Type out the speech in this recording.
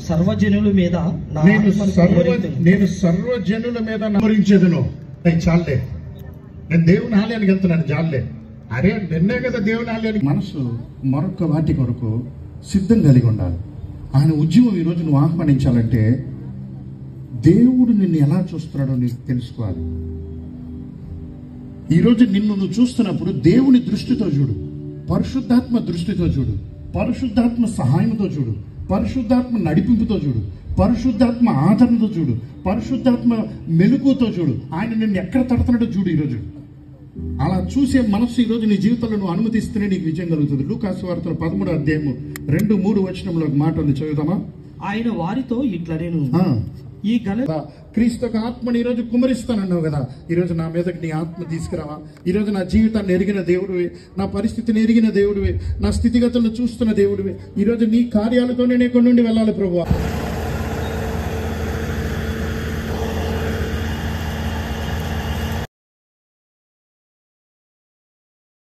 సర్వజనుల మీద నేను సర్వజనుల మీద నమ్మరించేదను. నేను చాలే, నేను దేవుని ఆలయానికి వెళ్తున్నాను చాలే. అరే నిన్నే కదా దేవుని ఆలయానికి. మనసు మరొక వాటి కొరకు సిద్ధం కలిగి ఉండాలి. ఆయన ఉద్యమం ఈరోజు నువ్వు ఆహ్వానించాలంటే దేవుడు నిన్ను ఎలా చూస్తున్నాడో నీకు తెలుసుకోవాలి. ఈరోజు నిన్ను నువ్వు చూస్తున్నప్పుడు దేవుని దృష్టితో చూడు, పరిశుద్ధాత్మ దృష్టితో చూడు, పరిశుద్ధాత్మ సహాయంతో చూడు, పరిశుద్ధాత్మ నడిపింపుతో చూడు, పరిశుద్ధాత్మ ఆదరణతో చూడు, పరిశుద్ధాత్మ మెలకుతో చూడు. ఆయన నిన్ను ఎక్కడ తడుతున్నాడో చూడు. ఈరోజు అలా చూసే మనస్సు ఈరోజు నీ జీవితంలో నువ్వు అనుమతిస్తేనే నీకు విజయం కలుగుతుంది. లూకాసు వార్తలు 13వ అధ్యాయము 2-3 వచనంలో ఒక మాట ఉంది, చదువుతామా? ఆయన వారితో ఇట్లా నేను ఈ క్రీస్తు ఆత్మని ఈరోజు కుమరిస్తానన్నావు కదా. ఈరోజు నా మీదకి నీ ఆత్మ తీసుకురావా. ఈరోజు నా జీవితాన్ని ఎరిగిన దేవుడివి, నా పరిస్థితిని ఎరిగిన దేవుడివి, నా స్థితిగతులను చూస్తున్న దేవుడివి. ఈరోజు నీ కార్యాలతోనే నేను కొన్ని నుండి వెళ్ళాలి ప్రభువా.